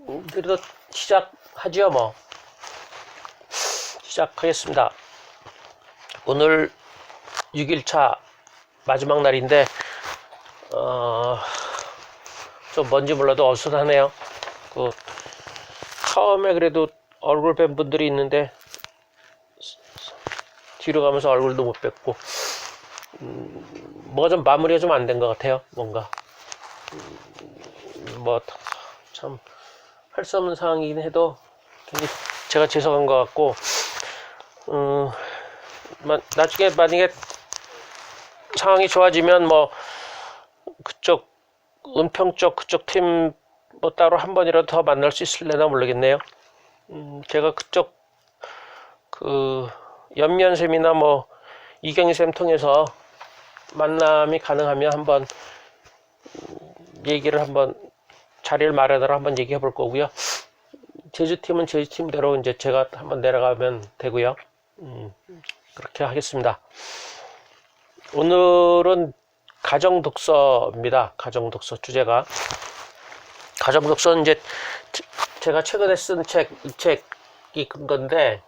그래도 시작하죠 뭐. 시작하겠습니다. 오늘 6일차 마지막 날인데 좀 뭔지 몰라도 어수선하네요. 처음에 그래도 얼굴 뵌 분들이 있는데 뒤로 가면서 얼굴도 못 뵙고 뭐가 좀 마무리가 좀 안 된 것 같아요. 뭔가 뭐 참 할 수 없는 상황이긴 해도 제가 죄송한 것 같고 나중에 만약에 상황이 좋아지면 뭐 그쪽 은평 쪽 그쪽 팀 뭐 따로 한 번이라도 더 만날 수 있을래나 모르겠네요. 제가 그쪽 연면쌤이나 뭐 이경희쌤 통해서 만남이 가능하면 한번 얘기를 한번 자리를 마련하러 한번 얘기해 볼 거고요. 제주팀은 제주팀대로 이제 제가 한번 내려가면 되고요. 그렇게 하겠습니다. 오늘은 가정독서입니다. 가정독서 주제가 가정독서는 이제 제가 최근에 쓴 이 책이 건데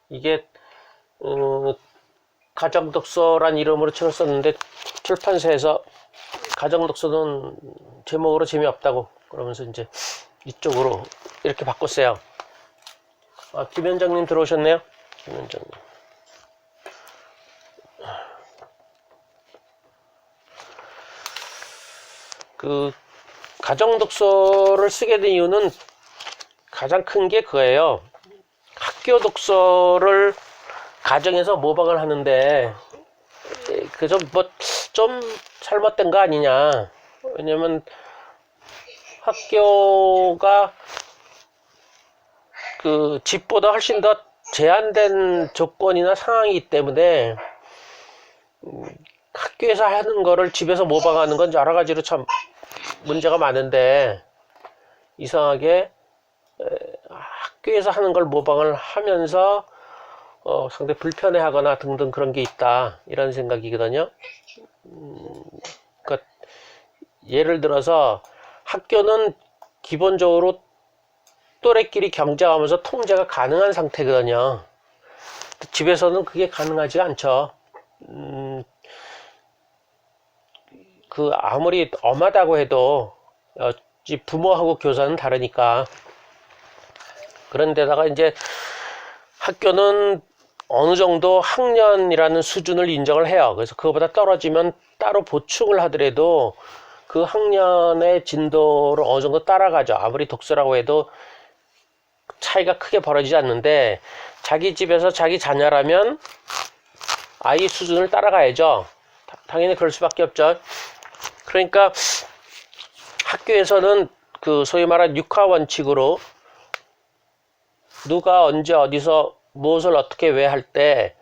이게 가정독서란 이름으로 책을 썼는데 출판사에서 가정독서는 제목으로 재미없다고 그러면서 이제 이쪽으로 이렇게 바꿨어요. 김 원장님 들어오셨네요. 김 원장님. 가정독서를 쓰게 된 이유는 가장 큰 게 그거예요. 학교 독서를 가정에서 모방을 하는데 그 좀 잘못된 거 아니냐. 왜냐면 학교가 집보다 훨씬 더 제한된 조건이나 상황이기 때문에 학교에서 하는 거를 집에서 모방하는 건 여러 가지로 참 문제가 많은데 이상하게 학교에서 하는 걸 모방을 하면서 상당히 불편해하거나 등등 그런 게 있다 이런 생각이거든요. 그러니까 예를 들어서 학교는 기본적으로 또래끼리 경쟁하면서 통제가 가능한 상태거든요. 집에서는 그게 가능하지 않죠. 아무리 엄하다고 해도 부모하고 교사는 다르니까. 그런데다가 이제 학교는 어느 정도 학년이라는 수준을 인정을 해요. 그래서 그거보다 떨어지면 따로 보충을 하더라도 그 학년의 진도를 어느 정도 따라가죠. 아무리 독서라고 해도 차이가 크게 벌어지지 않는데 자기 집에서 자기 자녀라면 아이 수준을 따라가야죠. 당연히 그럴 수밖에 없죠. 그러니까 학교에서는 소위 말하는 육하 원칙으로 누가 언제 어디서 무엇을 어떻게 왜 할 때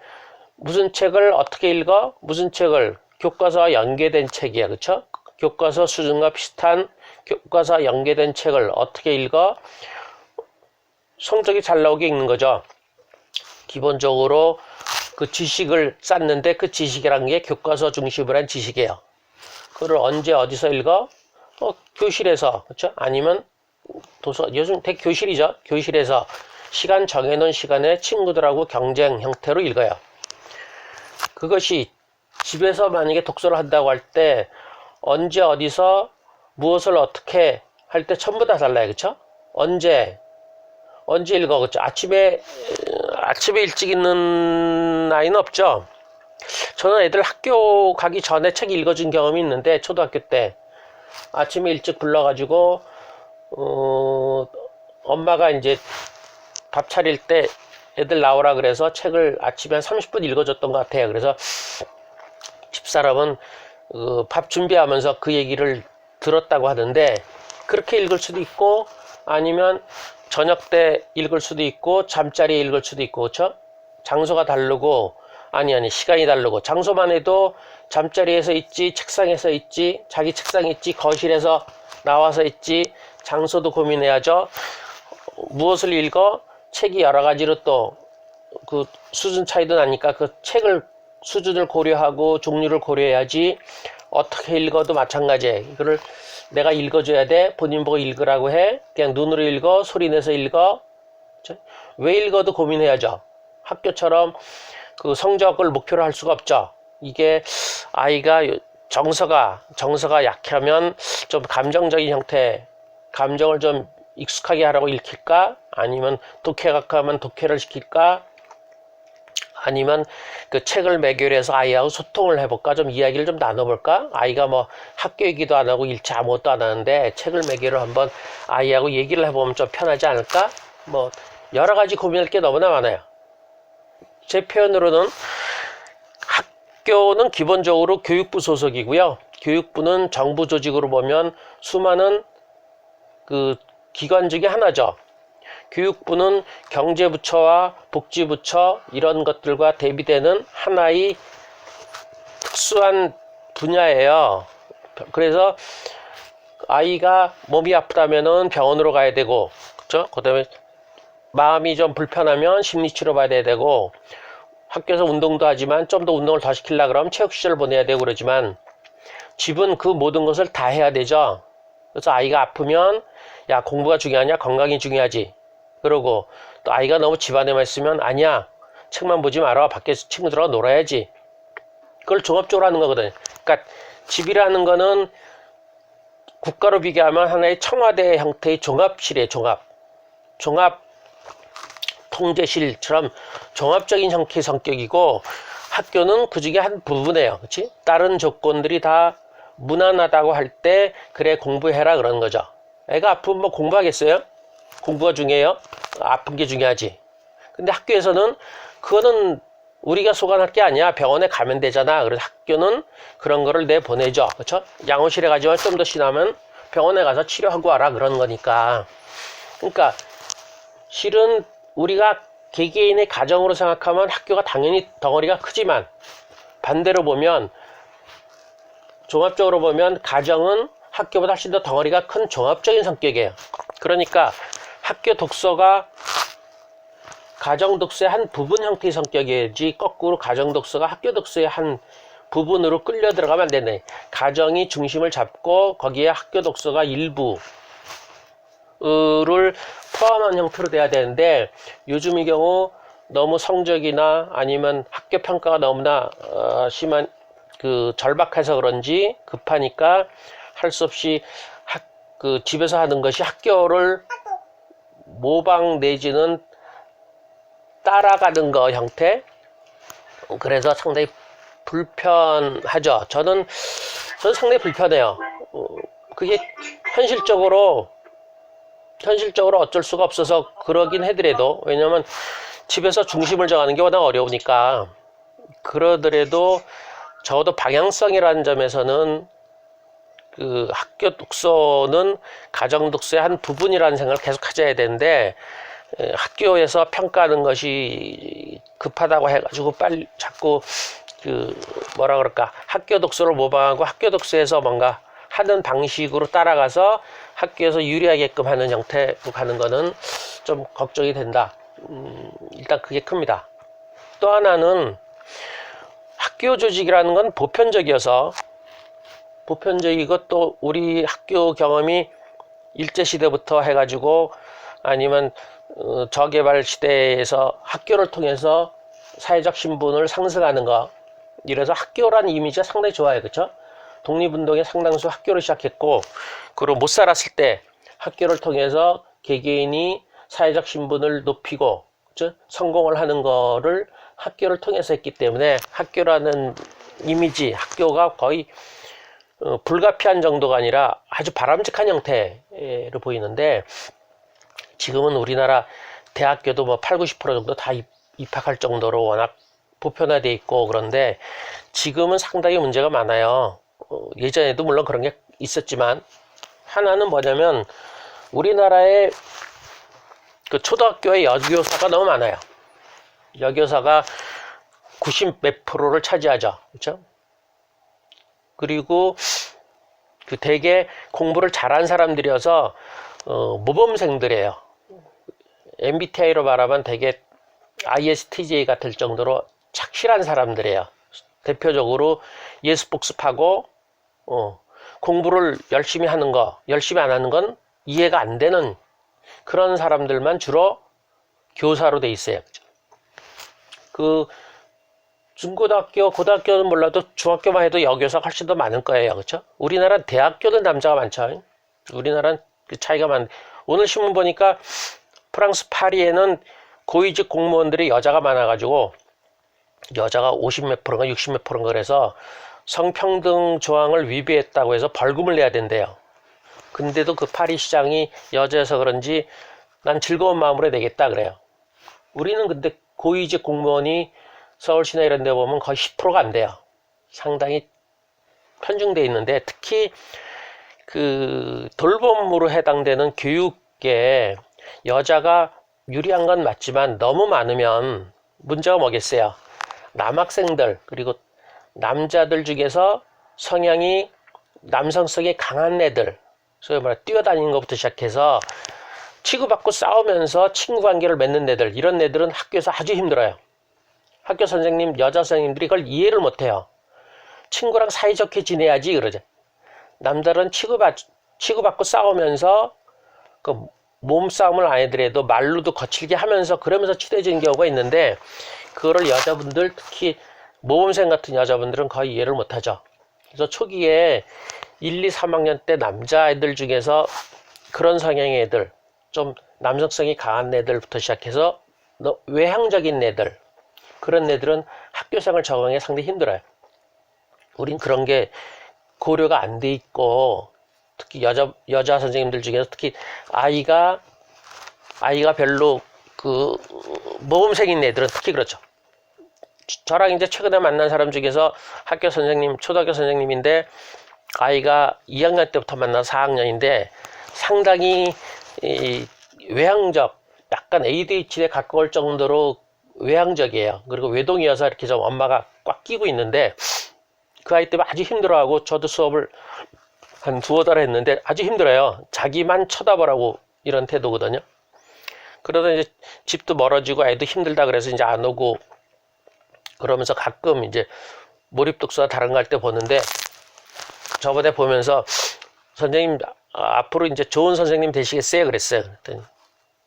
무슨 책을 어떻게 읽어? 무슨 책을 교과서와 연계된 책이야. 그쵸? 교과서 수준과 비슷한 교과서와 연계된 책을 어떻게 읽어? 성적이 잘 나오게 읽는 거죠. 기본적으로 그 지식을 쌓는데 그 지식이라는 게 교과서 중심으로 한 지식이에요. 그걸 언제 어디서 읽어? 교실에서. 그쵸? 아니면 요즘 교실이죠. 교실에서 시간 정해놓은 시간에 친구들하고 경쟁 형태로 읽어요. 그것이 집에서 만약에 독서를 한다고 할 때 언제 어디서 무엇을 어떻게 할 때 전부 다 달라요. 그쵸? 언제 읽어. 그쵸? 아침에 일찍 있는 아이는 없죠. 저는 애들 학교 가기 전에 책 읽어준 경험이 있는데 초등학교 때 아침에 일찍 불러가지고 엄마가 이제 밥 차릴 때 애들 나오라 그래서 책을 아침에 한 30분 읽어줬던 것 같아요. 그래서 집사람은 밥 준비하면서 그 얘기를 들었다고 하던데 그렇게 읽을 수도 있고 아니면 저녁 때 읽을 수도 있고 잠자리에 읽을 수도 있고 그렇죠? 장소가 다르고 아니 시간이 다르고 장소만 해도 잠자리에서 있지 책상에서 있지 자기 책상에 있지 거실에서 나와서 있지 장소도 고민해야죠. 무엇을 읽어? 책이 여러 가지로 또 수준 차이도 나니까 그 책을 수준을 고려하고 종류를 고려해야지 어떻게 읽어도 마찬가지예요. 이거를 내가 읽어줘야 돼? 본인 보고 읽으라고 해? 그냥 눈으로 읽어? 소리 내서 읽어? 그쵸? 왜 읽어도 고민해야죠. 학교처럼 그 성적을 목표로 할 수가 없죠. 이게 아이가 정서가 약하면 좀 감정적인 형태, 감정을 좀 익숙하게 하라고 읽힐까? 아니면 독해각하면 독해를 시킬까? 아니면 그 책을 매개로 해서 아이하고 소통을 해볼까? 좀 이야기를 좀 나눠볼까? 아이가 뭐 학교 얘기도 안 하고 일체 아무것도 안 하는데 책을 매개로 한번 아이하고 얘기를 해보면 좀 편하지 않을까? 뭐 여러 가지 고민할 게 너무나 많아요. 제 표현으로는 학교는 기본적으로 교육부 소속이고요. 교육부는 정부 조직으로 보면 수많은 그 기관 중에 하나죠. 교육부는 경제부처와 복지부처 이런 것들과 대비되는 하나의 특수한 분야예요. 그래서 아이가 몸이 아프다면은 병원으로 가야 되고, 그렇죠? 그다음에 마음이 좀 불편하면 심리치료 받아야 되고, 학교에서 운동도 하지만 좀 더 운동을 더 시키려고 그러면 체육시설 보내야 되고 그러지만 집은 그 모든 것을 다 해야 되죠. 그래서 아이가 아프면 야 공부가 중요하냐 건강이 중요하지. 그러고 또 아이가 너무 집안에만 있으면 아니야 책만 보지 마라 밖에서 친구들하고 놀아야지. 그걸 종합적으로 하는 거거든요. 그러니까 집이라는 거는 국가로 비교하면 하나의 청와대 형태의 종합실이에요. 종합 통제실처럼 종합적인 형태의 성격이고 학교는 그 중에 한 부분이에요. 그렇지? 다른 조건들이 다 무난하다고 할 때 그래 공부해라 그러는 거죠. 애가 아프면 뭐 공부하겠어요? 공부가 중요해요? 아픈 게 중요하지. 근데 학교에서는 그거는 우리가 소관할 게 아니야. 병원에 가면 되잖아. 그래서 학교는 그런 거를 내보내죠. 그렇죠? 양호실에 가지만 좀 더 심하면 병원에 가서 치료하고 와라 그러는 거니까. 그러니까 실은 우리가 개개인의 가정으로 생각하면 학교가 당연히 덩어리가 크지만 반대로 보면 종합적으로 보면 가정은 학교보다 훨씬 더 덩어리가 큰 종합적인 성격이에요. 그러니까 학교 독서가 가정 독서의 한 부분 형태의 성격이지 거꾸로 가정 독서가 학교 독서의 한 부분으로 끌려 들어가면 안 되네. 가정이 중심을 잡고 거기에 학교 독서가 일부를 포함한 형태로 돼야 되는데 요즘의 경우 너무 성적이나 아니면 학교 평가가 너무나 심한 그 절박해서 그런지 급하니까 할 수 없이 그 집에서 하는 것이 학교를 모방 내지는 따라가는 거 형태. 그래서 상당히 불편하죠. 저는 상당히 불편해요. 그게 현실적으로 어쩔 수가 없어서 그러긴 해더라도 왜냐면 집에서 중심을 정하는 게 워낙 어려우니까 그러더라도 적어도 방향성이라는 점에서는 그 학교 독서는 가정 독서의 한 부분이라는 생각을 계속 가져야 되는데 학교에서 평가하는 것이 급하다고 해가지고 빨리 자꾸 그 뭐라 그럴까 학교 독서를 모방하고 학교 독서에서 뭔가 하는 방식으로 따라가서 학교에서 유리하게끔 하는 형태로 가는 거는 좀 걱정이 된다. 일단 그게 큽니다. 또 하나는 학교 조직이라는 건 보편적이고 또 우리 학교 경험이 일제시대부터 해가지고 아니면 저개발 시대에서 학교를 통해서 사회적 신분을 상승하는 거 이래서 학교라는 이미지가 상당히 좋아요. 그렇죠? 독립운동의 상당수 학교를 시작했고 그리고 못 살았을 때 학교를 통해서 개개인이 사회적 신분을 높이고 그렇죠? 성공을 하는 거를 학교를 통해서 했기 때문에 학교라는 이미지, 학교가 거의 불가피한 정도가 아니라 아주 바람직한 형태로 보이는데 지금은 우리나라 대학교도 뭐 8, 90% 정도 다 입학할 정도로 워낙 보편화되어 있고 그런데 지금은 상당히 문제가 많아요. 예전에도 물론 그런 게 있었지만 하나는 뭐냐면 우리나라의 그 초등학교의 여교사가 너무 많아요. 여교사가 90 몇 프로를 차지하죠. 그렇죠? 그리고 그 되게 공부를 잘한 사람들이어서 모범생들이에요. MBTI로 말하면 되게 ISTJ 같을 정도로 착실한 사람들이에요. 대표적으로 예습 복습하고 공부를 열심히 하는 거, 열심히 안 하는 건 이해가 안 되는 그런 사람들만 주로 교사로 돼 있어요. 그 중고등학교, 고등학교는 몰라도 중학교만 해도 여교사가 훨씬 더 많을 거예요. 그렇죠? 우리나라 대학교는 남자가 많죠. 우리나라는 그 차이가 많. 오늘 신문 보니까 프랑스 파리에는 고위직 공무원들이 여자가 많아가지고 여자가 50몇 프로인가 60몇 프로인가 그래서 성평등 조항을 위배했다고 해서 벌금을 내야 된대요. 근데도 그 파리 시장이 여자여서 그런지 난 즐거운 마음으로 내겠다 그래요. 우리는 근데 고위직 공무원이 서울시나 이런 데 보면 거의 10%가 안 돼요. 상당히 편중돼 있는데 특히 그 돌봄으로 해당되는 교육계 여자가 유리한 건 맞지만 너무 많으면 문제가 뭐겠어요. 남학생들 그리고 남자들 중에서 성향이 남성성이 강한 애들 소위 말해 뛰어다니는 것부터 시작해서 치고받고 싸우면서 친구 관계를 맺는 애들 이런 애들은 학교에서 아주 힘들어요. 학교 선생님 여자 선생님들이 그걸 이해를 못해요. 친구랑 사이좋게 지내야지 그러죠. 남자들은 치고받고 싸우면서 그 몸싸움을 안 해더라도 말로도 거칠게 하면서 그러면서 친해지는 경우가 있는데 그거를 여자분들 특히 모범생 같은 여자분들은 거의 이해를 못하죠. 그래서 초기에 1, 2, 3학년 때 남자애들 중에서 그런 성향의 애들 좀 남성성이 강한 애들부터 시작해서 외향적인 애들 그런 애들은 학교생활 적응이 상당히 힘들어요. 우린 그런 게 고려가 안 돼 있고 특히 여자 선생님들 중에서 특히 아이가 별로 그 모범생인 애들은 특히 그렇죠. 저랑 이제 최근에 만난 사람 중에서 학교 선생님, 초등학교 선생님인데 아이가 2학년 때부터 만나서 4학년인데 상당히 외향적, 약간 ADHD에 가까울 정도로 외향적이에요. 그리고 외동이어서 이렇게 좀 엄마가 꽉 끼고 있는데 그 아이 때문에 아주 힘들어하고 저도 수업을 한 2-5달 했는데 아주 힘들어요. 자기만 쳐다보라고 이런 태도거든요. 그러다 이제 집도 멀어지고 애도 힘들다 그래서 이제 안 오고 그러면서 가끔 이제 몰입독서나 다른 거 할 때 보는데 저번에 보면서 선생님 앞으로 이제 좋은 선생님 되시겠어요? 그랬어요. 그랬더니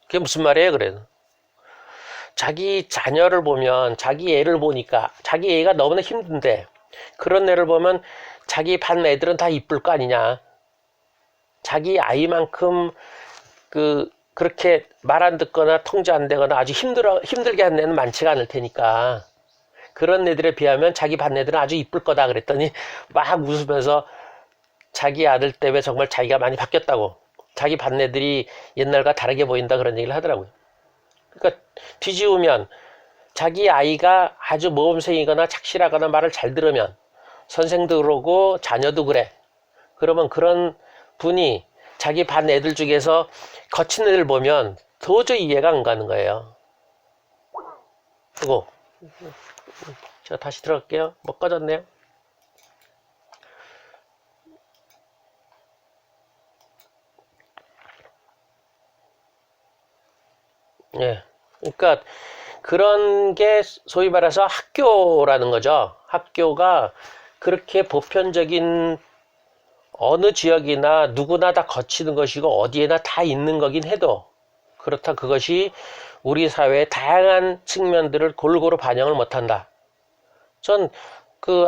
그게 무슨 말이에요? 그래요. 자기 자녀를 보면 자기 애를 보니까 자기 애가 너무나 힘든데 그런 애를 보면 자기 반 애들은 다 이쁠 거 아니냐. 자기 아이만큼 그렇게 말 안 듣거나 통제 안 되거나 아주 힘들게 하는 애는 많지가 않을 테니까 그런 애들에 비하면 자기 반 애들은 아주 이쁠 거다 그랬더니 막 웃으면서 자기 아들 때문에 정말 자기가 많이 바뀌었다고 자기 반 애들이 옛날과 다르게 보인다 그런 얘기를 하더라고요. 그러니까 뒤집으면 자기 아이가 아주 모범생이거나 착실하거나 말을 잘 들으면 선생도 그러고 자녀도 그래. 그러면 그런 분이 자기 반 애들 중에서 거친 애들 보면 도저히 이해가 안 가는 거예요. 그리고 제가 다시 들어갈게요. 뭐 꺼졌네요. 예. 그러니까 그런 게 소위 말해서 학교라는 거죠. 학교가 그렇게 보편적인 어느 지역이나 누구나 다 거치는 것이고 어디에나 다 있는 거긴 해도 그렇다 그것이 우리 사회의 다양한 측면들을 골고루 반영을 못한다. 전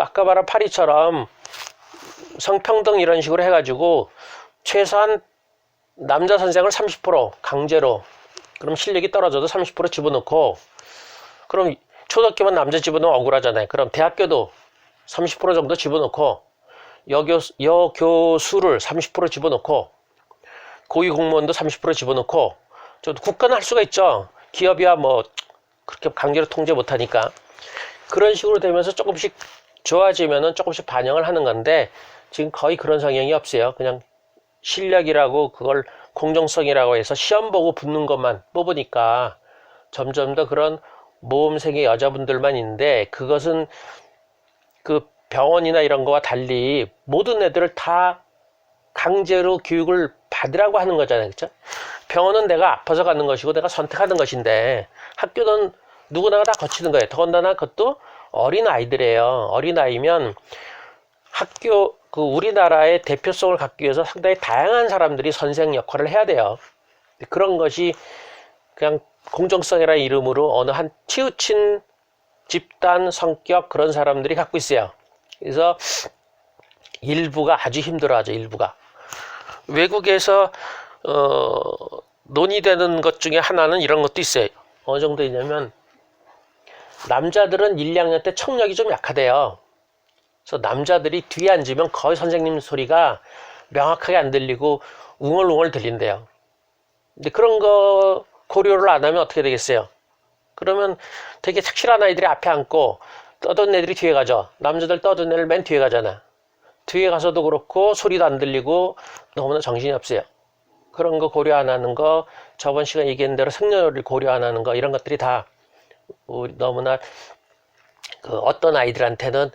아까 말한 파리처럼 성평등 이런 식으로 해가지고 최소한 남자 선생을 30% 강제로 그럼 실력이 떨어져도 30% 집어넣고 그럼 초등학교만 남자 집어넣으면 억울하잖아요. 그럼 대학교도 30% 정도 집어넣고 여교수를 30% 집어넣고 고위공무원도 30% 집어넣고 국가는 할 수가 있죠. 기업이야 뭐 그렇게 강제로 통제 못하니까 그런 식으로 되면서 조금씩 좋아지면은 조금씩 반영을 하는 건데 지금 거의 그런 성향이 없어요. 그냥 실력이라고 그걸 공정성이라고 해서 시험 보고 붙는 것만 뽑으니까 점점 더 그런 모범생의 여자분들만 있는데 그것은 그 병원이나 이런 거와 달리 모든 애들을 다 강제로 교육을 받으라고 하는 거잖아요. 그렇죠? 병원은 내가 아파서 가는 것이고 내가 선택하는 것인데 학교는 누구나 다 거치는 거예요. 더군다나 그것도 어린 아이들이에요. 어린 아이면 학교 그 우리나라의 대표성을 갖기 위해서 상당히 다양한 사람들이 선생 역할을 해야 돼요. 그런 것이 그냥 공정성이라는 이름으로 어느 한 치우친 집단 성격 그런 사람들이 갖고 있어요. 그래서 일부가 아주 힘들어하죠. 일부가 외국에서 논의되는 것 중에 하나는 이런 것도 있어요. 어느 정도 있냐면 남자들은 1, 2학년 때 청력이 좀 약하대요. 그래서 남자들이 뒤에 앉으면 거의 선생님 소리가 명확하게 안 들리고 웅얼웅얼 들린대요. 근데 그런 거 고려를 안 하면 어떻게 되겠어요? 그러면 되게 착실한 아이들이 앞에 앉고 떠든 애들이 뒤에 가죠. 남자들 떠든 애를 맨 뒤에 가잖아. 뒤에 가서도 그렇고 소리도 안 들리고 너무나 정신이 없어요. 그런 거 고려 안 하는 거, 저번 시간에 얘기한 대로 생년월일 고려 안 하는 거, 이런 것들이 다 너무나 그 어떤 아이들한테는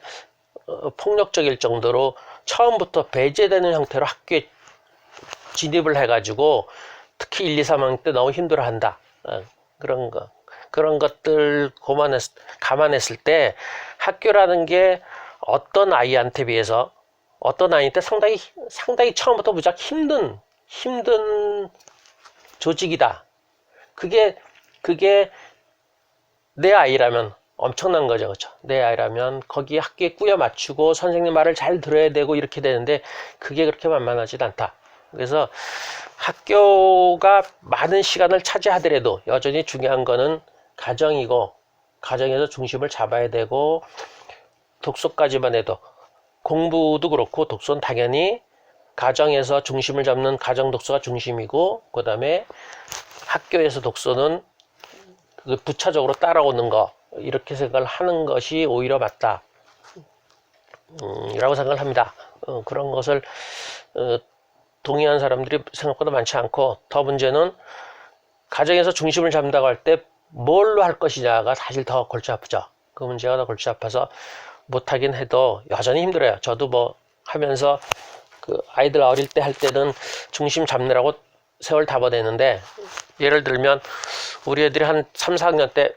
폭력적일 정도로 처음부터 배제되는 형태로 학교에 진입을 해가지고 특히 1, 2, 3학년 때 너무 힘들어한다. 그런 거. 그런 것들 감안했을 때 학교라는 게 어떤 아이한테 비해서 어떤 아이한테 상당히 처음부터 무작 힘든 조직이다. 그게 내 아이라면 엄청난 거죠. 그렇죠? 내 아이라면 거기에 학교에 꾸려 맞추고 선생님 말을 잘 들어야 되고 이렇게 되는데 그게 그렇게 만만하지 않다. 그래서 학교가 많은 시간을 차지하더라도 여전히 중요한 거는 가정이고 가정에서 중심을 잡아야 되고 독서까지만 해도 공부도 그렇고 독서는 당연히 가정에서 중심을 잡는 가정 독서가 중심이고 그 다음에 학교에서 독서는 그 부차적으로 따라오는 거 이렇게 생각을 하는 것이 오히려 맞다 라고 생각을 합니다. 그런 것을 동의하는 사람들이 생각보다 많지 않고 더 문제는 가정에서 중심을 잡는다고 할 때 뭘로 할 것이냐가 사실 더 골치 아프죠. 그 문제가 더 골치 아파서 못하긴 해도 여전히 힘들어요. 저도 뭐 하면서 그 아이들 어릴 때 할 때는 중심 잡느라고 세월 다 보냈는데 예를 들면 우리 애들이 한 3, 4학년 때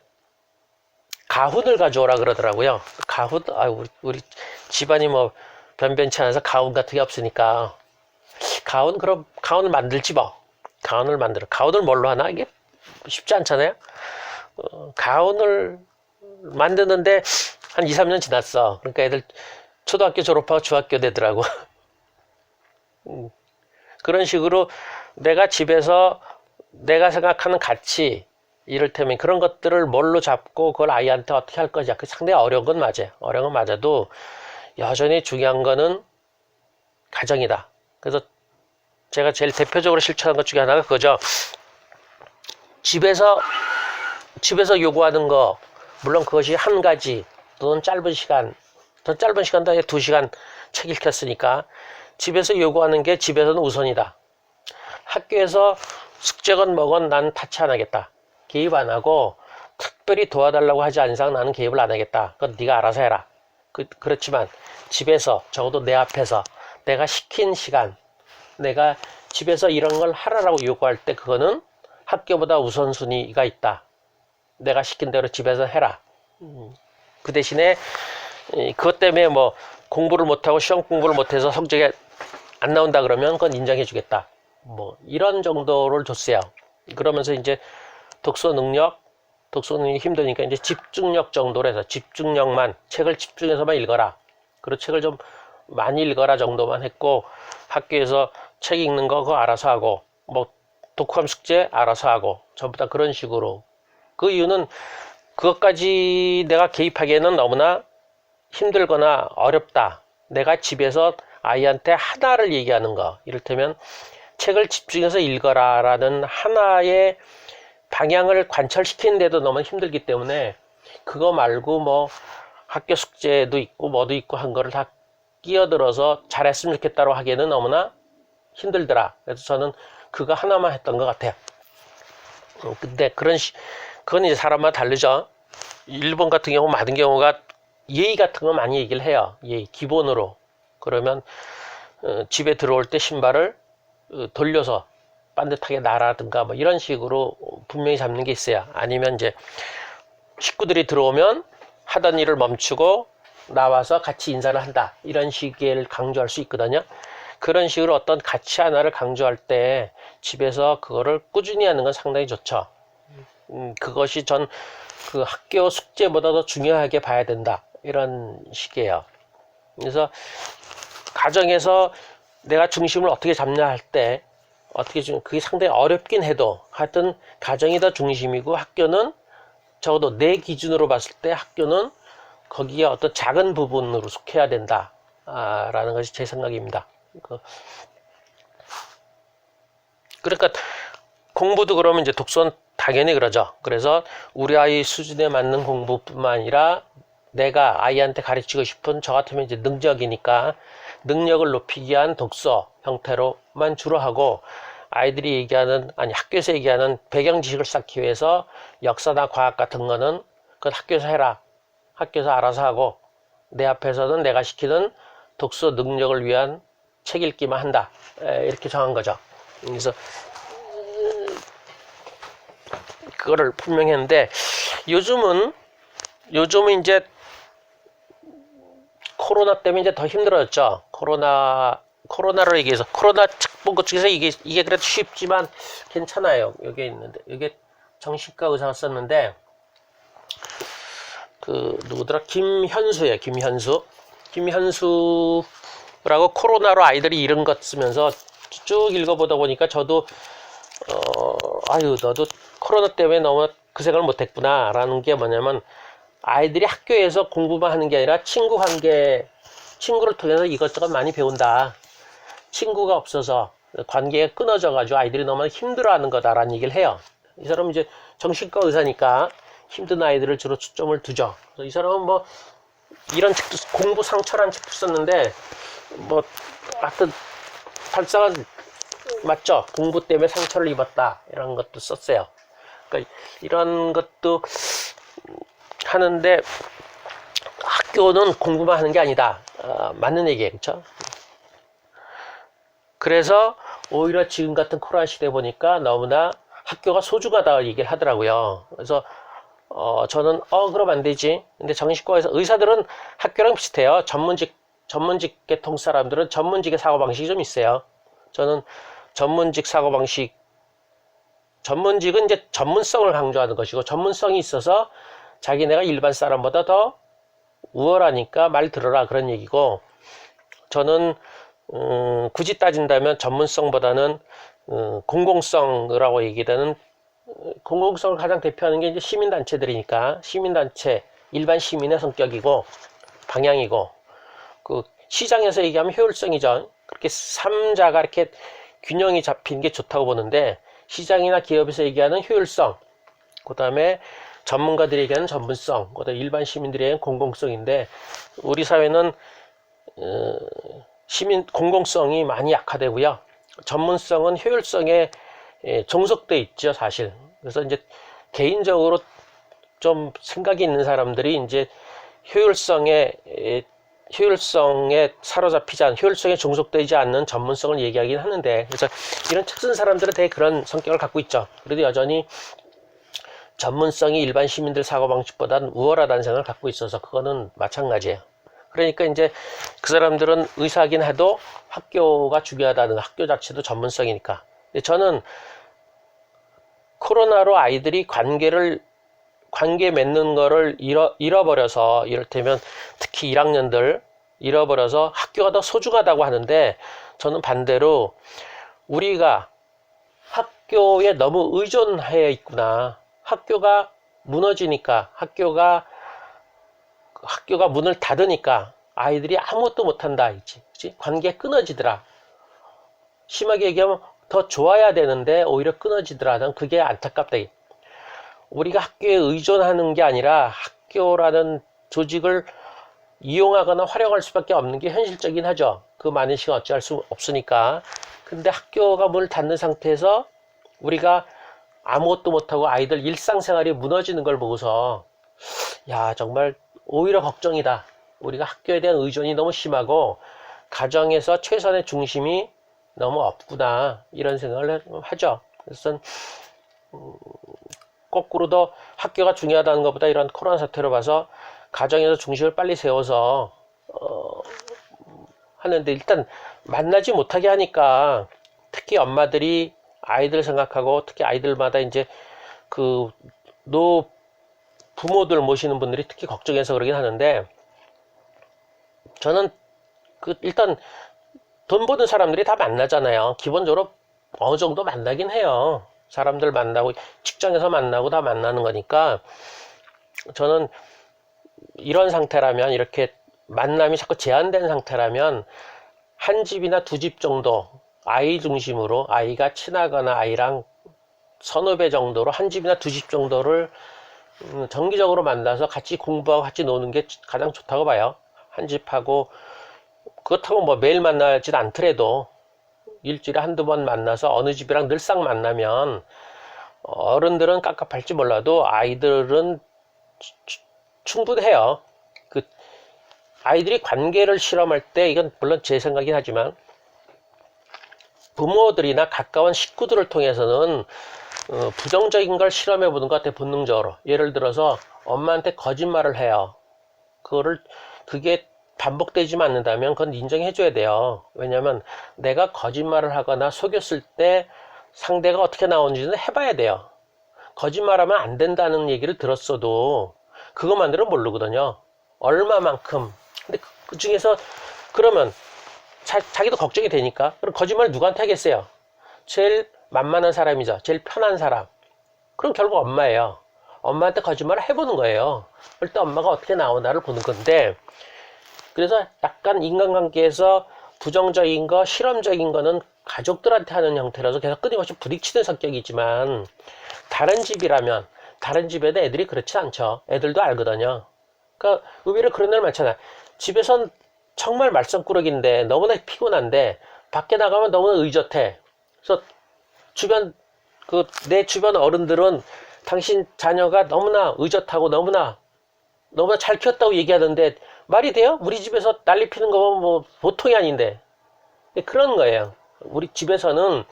가훈을 가져오라 그러더라고요. 가훈? 우리 집안이 뭐 변변치 않아서 가훈 같은 게 없으니까 그럼 가훈을 만들지 뭐. 가훈을 뭘로 하나? 이게 쉽지 않잖아요. 가훈을 만드는데 한 2, 3년 지났어. 그러니까 애들 초등학교 졸업하고 중학교 되더라고. 그런 식으로 내가 집에서 내가 생각하는 가치, 이를테면 그런 것들을 뭘로 잡고 그걸 아이한테 어떻게 할 거냐. 그 상당히 어려운 건 맞아요. 어려운 건 맞아도 여전히 중요한 거는 가정이다. 그래서 제가 제일 대표적으로 실천한 것 중에 하나가 그거죠. 집에서 요구하는 거, 물론 그것이 한 가지 또는 짧은 시간도 아니라 2시간 책 읽혔으니까 집에서 요구하는 게 집에서는 우선이다. 학교에서 숙제건 뭐건 난 타치 안 하겠다. 개입 안 하고 특별히 도와달라고 하지 않은 이상 나는 개입을 안 하겠다. 그건 네가 알아서 해라. 그렇지만 집에서 적어도 내 앞에서 내가 시킨 시간, 내가 집에서 이런 걸 하라라고 요구할 때 그거는 학교보다 우선순위가 있다. 내가 시킨 대로 집에서 해라. 그 대신에 그것 때문에 뭐 공부를 못하고 시험 공부를 못해서 성적이 안 나온다 그러면 그건 인정해 주겠다. 뭐 이런 정도를 줬어요. 그러면서 이제 독서 능력이 힘드니까 이제 집중력 정도로 해서 책을 집중해서만 읽어라. 그리고 책을 좀 많이 읽어라 정도만 했고 학교에서 책 읽는 거 그거 알아서 하고 뭐 독후감 숙제 알아서 하고 전부 다 그런 식으로. 그 이유는 그것까지 내가 개입하기에는 너무나 힘들거나 어렵다. 내가 집에서 아이한테 하나를 얘기하는 거, 이를테면 책을 집중해서 읽어라 라는 하나의 방향을 관철시키는데도 너무 힘들기 때문에 그거 말고 뭐 학교 숙제도 있고 뭐도 있고 한 거를 다 끼어들어서 잘했으면 좋겠다고 하기에는 너무나 힘들더라. 그래서 저는 그거 하나만 했던 것 같아요. 근데 그건 이제 사람마다 다르죠. 일본 같은 경우 많은 경우가 예의 같은 거 많이 얘기를 해요. 예의 기본으로. 그러면 집에 들어올 때 신발을 돌려서 반듯하게 나라든가 뭐 이런 식으로 분명히 잡는 게 있어요. 아니면 이제 식구들이 들어오면 하던 일을 멈추고 나와서 같이 인사를 한다. 이런 식을 강조할 수 있거든요. 그런 식으로 어떤 가치 하나를 강조할 때 집에서 그거를 꾸준히 하는 건 상당히 좋죠. 그것이 전 그 학교 숙제보다 더 중요하게 봐야 된다. 이런 식이에요. 그래서 가정에서 내가 중심을 어떻게 잡냐 할 때 어떻게 좀 그게 상당히 어렵긴 해도 하여튼 가정이 더 중심이고 학교는 적어도 내 기준으로 봤을 때 학교는 거기에 어떤 작은 부분으로 속해야 된다. 라는 것이 제 생각입니다. 그러니까 공부도 그러면 이제 독서는 당연히 그러죠. 그래서 우리 아이 수준에 맞는 공부뿐만 아니라 내가 아이한테 가르치고 싶은 저 같으면 이제 능력이니까 능력을 높이기 위한 독서 형태로만 주로 하고 아이들이 얘기하는 아니 학교에서 얘기하는 배경 지식을 쌓기 위해서 역사나 과학 같은 거는 그건 학교에서 해라. 학교에서 알아서 하고 내 앞에서는 내가 시키는 독서 능력을 위한 책 읽기만 한다. 이렇게 정한 거죠. 그래서 그거를 분명히 했는데 요즘은 이제 코로나 때문에 이제 더 힘들어졌죠. 코로나로 얘기해서 코로나 책 본 것 중에서 이게 그래도 쉽지만 괜찮아요. 여기 있는데 이게 정신과 의사가 썼는데 그 누구더라 김현수예요. 김현수라고 코로나로 아이들이 잃은 것 쓰면서 쭉 읽어보다 보니까 저도 아유 너도 코로나 때문에 너무 그 생각을 못했구나 라는 게 뭐냐면 아이들이 학교에서 공부만 하는 게 아니라 친구를 통해서 이것저것 많이 배운다. 친구가 없어서 관계가 끊어져 가지고 아이들이 너무 힘들어하는 거다라는 얘기를 해요. 이 사람은 이제 정신과 의사니까 힘든 아이들을 주로 초점을 두죠. 그래서 이 사람은 뭐 이런 책도 공부 상처라는 책도 썼는데 뭐 하여튼 발상은 맞죠. 공부 때문에 상처를 입었다 이런 것도 썼어요. 그러니까 이런 것도 하는데 학교는 공부만 하는 게 아니다. 맞는 얘기예요. 그렇죠? 그래서 오히려 지금 같은 코로나 시대 보니까 너무나 학교가 소중하다 얘기를 하더라고요. 그래서 저는 그럼 안 되지. 근데 정신과에서 의사들은 학교랑 비슷해요. 전문직 계통 사람들은 전문직의 사고방식이 좀 있어요. 저는 전문직 사고방식 전문직은 이제 전문성을 강조하는 것이고 전문성이 있어서 자기네가 일반 사람보다 더 우월하니까 말 들어라 그런 얘기고 저는 굳이 따진다면 전문성보다는 공공성이라고 얘기되는 공공성을 가장 대표하는 게 이제 시민단체들이니까 시민단체 일반 시민의 성격이고 방향이고 그 시장에서 얘기하면 효율성이죠. 그렇게 3자가 이렇게 균형이 잡힌 게 좋다고 보는데 시장이나 기업에서 얘기하는 효율성 그 다음에 전문가들이 얘기하는 전문성 그 다음에 일반 시민들이 얘기하는 공공성인데 우리 사회는 공공성이 많이 약화되고요. 전문성은 효율성에 종속돼 있죠, 사실. 그래서 이제 개인적으로 좀 생각이 있는 사람들이 이제 효율성에 사로잡히지 않은, 효율성에 종속되지 않는 전문성을 얘기하긴 하는데, 그래서 이런 책 쓴 사람들은 되게 그런 성격을 갖고 있죠. 그래도 여전히 전문성이 일반 시민들 사고방식보다는 우월하다는 생각을 갖고 있어서 그거는 마찬가지예요. 그러니까 이제 그 사람들은 의사긴 해도 학교가 중요하다는 학교 자체도 전문성이니까. 저는 코로나로 아이들이 관계 맺는 거를 잃어버려서 이를테면 특히 1학년들 잃어버려서 학교가 더 소중하다고 하는데 저는 반대로 우리가 학교에 너무 의존해 있구나. 학교가 무너지니까 학교가 문을 닫으니까 아이들이 아무것도 못한다. 그치? 관계 끊어지더라. 심하게 얘기하면 더 좋아야 되는데 오히려 끊어지더라. 난 그게 안타깝다. 우리가 학교에 의존하는 게 아니라 학교라는 조직을 이용하거나 활용할 수밖에 없는 게 현실적이긴 하죠. 그 많은 시간 어찌할 수 없으니까. 근데 학교가 문을 닫는 상태에서 우리가 아무것도 못하고 아이들 일상생활이 무너지는 걸 보고서 야 정말 오히려 걱정이다. 우리가 학교에 대한 의존이 너무 심하고 가정에서 최선의 중심이 너무 없구나 이런 생각을 하죠. 그래서 거꾸로 더 학교가 중요하다는 것보다 이런 코로나 사태로 봐서 가정에서 중심을 빨리 세워서 하는데, 일단 만나지 못하게 하니까 특히 엄마들이 아이들 생각하고, 특히 아이들마다 이제 그 부모들 모시는 분들이 특히 걱정해서 그러긴 하는데, 저는 일단 돈 버는 사람들이 다 만나잖아요. 기본적으로 어느 정도 만나긴 해요. 사람들 만나고 직장에서 만나고 다 만나는 거니까, 저는 이런 상태라면, 이렇게 만남이 자꾸 제한된 상태라면 한 집이나 두 집 정도 아이 중심으로, 아이가 친하거나 아이랑 서너 배 정도로 한 집이나 두 집 정도를 정기적으로 만나서 같이 공부하고 같이 노는 게 가장 좋다고 봐요. 한 집하고, 그렇다고 뭐 매일 만나진 않더라도 일주일에 한두 번 만나서 어느 집이랑 늘상 만나면, 어른들은 깝깝할지 몰라도 아이들은 충분해요. 아이들이 관계를 실험할 때, 이건 물론 제 생각이긴 하지만, 부모들이나 가까운 식구들을 통해서는 부정적인 걸 실험해 보는 것 같아요. 본능적으로. 예를 들어서 엄마한테 거짓말을 해요. 그게 반복되지만 않는다면 그건 인정해 줘야 돼요. 왜냐면 내가 거짓말을 하거나 속였을 때 상대가 어떻게 나오는지는 해봐야 돼요. 거짓말하면 안 된다는 얘기를 들었어도 그것만으로 모르거든요. 얼마만큼. 근데 그 중에서, 그러면 자기도 걱정이 되니까, 그럼 거짓말 누구한테 하겠어요? 제일 만만한 사람이죠. 제일 편한 사람. 그럼 결국 엄마예요. 엄마한테 거짓말을 해보는 거예요. 그럴 때 엄마가 어떻게 나오나를 보는 건데, 그래서 약간 인간관계에서 부정적인 거, 실험적인 거는 가족들한테 하는 형태라서 계속 끊임없이 부딪히는 성격이지만, 다른 집이라면, 다른 집에는 애들이 그렇지 않죠. 애들도 알거든요. 그러니까 의외로 그런 날 많잖아요. 집에선 정말 말썽꾸러기인데, 너무나 피곤한데 밖에 나가면 너무나 의젓해. 그래서 내 주변 어른들은 당신 자녀가 너무나 의젓하고 너무나 잘 키웠다고 얘기하던데, 말이 돼요? 우리 집에서 난리 피는 거 보면 뭐 보통이 아닌데. 그런 거예요. 우리 집에서는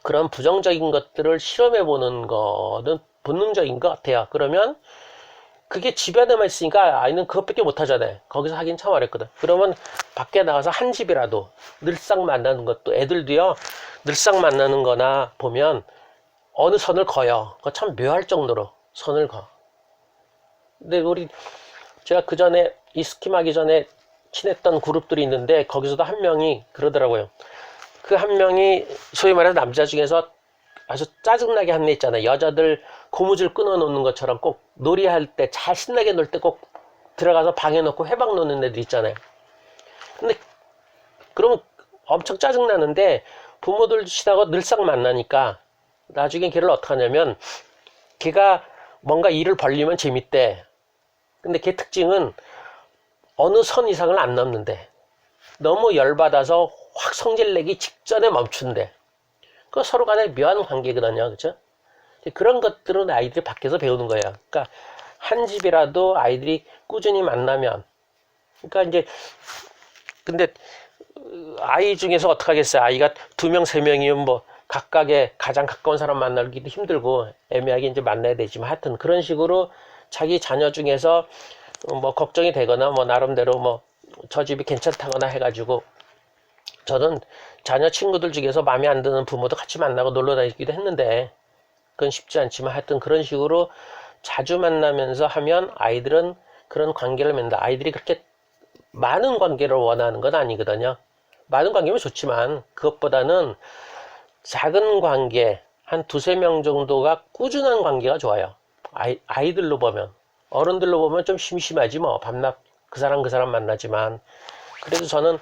그런 부정적인 것들을 실험해 보는 거는 본능적인 것 같아요. 그러면 그게 집안에만 있으니까 아이는 그것밖에 못 하잖아요. 거기서 하긴 참 어렵거든. 그러면 밖에 나가서 한 집이라도 늘상 만나는 것도, 애들도요, 늘상 만나는 거나 보면 어느 선을 그어요. 그거 참 묘할 정도로 선을 그어. 근데 제가 그 전에 이 스킴 하기 전에 친했던 그룹들이 있는데, 거기서도 한 명이 그러더라고요. 그 한 명이 소위 말해서 남자 중에서 아주 짜증나게 하는 애 있잖아요. 여자들 고무줄 끊어놓는 것처럼 꼭 놀이할 때, 잘 신나게 놀 때 꼭 들어가서 방에 놓고 회방 놓는 애들 있잖아요. 근데 그러면 엄청 짜증나는데, 부모들 친하고 늘상 만나니까 나중에 걔를 어떻게 하냐면, 걔가 뭔가 일을 벌리면 재밌대. 근데 걔 특징은 어느 선 이상을 안 넘는데, 너무 열받아서 확 성질내기 직전에 멈춘대. 그 서로 간에 묘한 관계거든요. 그렇죠? 그런 것들은 아이들이 밖에서 배우는 거예요. 그러니까 한 집이라도 아이들이 꾸준히 만나면, 그러니까 이제, 근데 아이 중에서 어떻게 하겠어요? 아이가 2명, 3명이면 뭐 각각의 가장 가까운 사람 만나기도 힘들고 애매하게 이제 만나야 되지만, 하여튼 그런 식으로 자기 자녀 중에서 뭐 걱정이 되거나 뭐 나름대로 뭐 저 집이 괜찮다거나 해가지고, 저는 자녀 친구들 중에서 마음에 안 드는 부모도 같이 만나고 놀러 다니기도 했는데, 그건 쉽지 않지만 하여튼 그런 식으로 자주 만나면서 하면 아이들은 그런 관계를 맺는다. 아이들이 그렇게 많은 관계를 원하는 건 아니거든요. 많은 관계면 좋지만 그것보다는 작은 관계, 한 2-3명 정도가 꾸준한 관계가 좋아요. 아이들로 보면. 어른들로 보면 좀 심심하지 뭐. 밤낮 그 사람 만나지만. 그래도 저는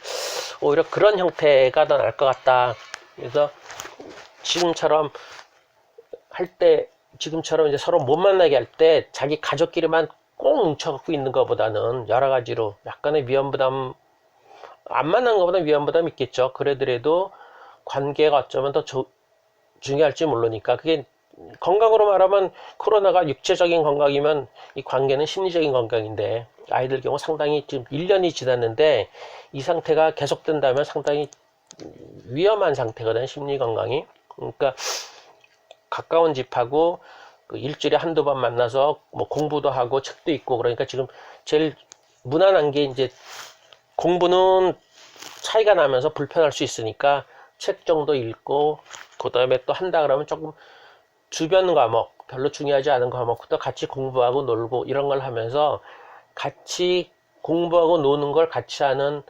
오히려 그런 형태가 더 나을 것 같다. 그래서 지금처럼 이제 서로 못 만나게 할 때 자기 가족끼리만 꼭 뭉쳐갖고 있는 것보다는 여러 가지로 약간의 위험부담, 안 만난 것보다 위험부담이 있겠죠. 그래도 관계가 어쩌면 더 중요할지 모르니까. 그게 건강으로 말하면 코로나가 육체적인 건강이면 이 관계는 심리적인 건강인데, 아이들 경우 상당히 지금 1년이 지났는데 이 상태가 계속된다면 상당히 위험한 상태거든요. 심리 건강이. 그러니까 가까운 집하고 그 일주일에 한두 번 만나서 뭐 공부도 하고 책도 읽고 그러니까 지금 제일 무난한 게 이제 공부는 차이가 나면서 불편할 수 있으니까 책 정도 읽고 그 다음에 또 한다 그러면 조금 주변 과목 별로 중요하지 않은 과목도 같이 공부하고 놀고 이런 걸 하면서 같이 공부하고 노는 걸 같이 하는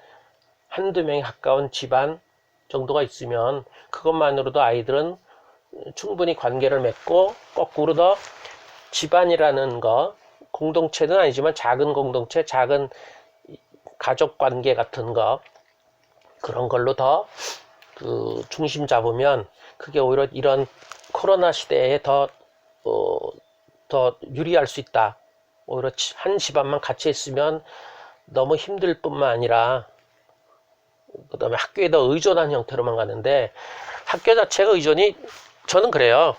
한두 명이 가까운 집안 정도가 있으면 그것만으로도 아이들은 충분히 관계를 맺고 거꾸로 더 집안이라는 거 공동체는 아니지만 작은 공동체 작은 가족 관계 같은 거 그런 걸로 더 그 중심 잡으면 그게 오히려 이런 코로나 시대에 더 유리할 수 있다. 오히려 한 집안만 같이 있으면 너무 힘들 뿐만 아니라 그 다음에 학교에 더 의존한 형태로만 가는데 학교 자체가 의존이 저는 그래요.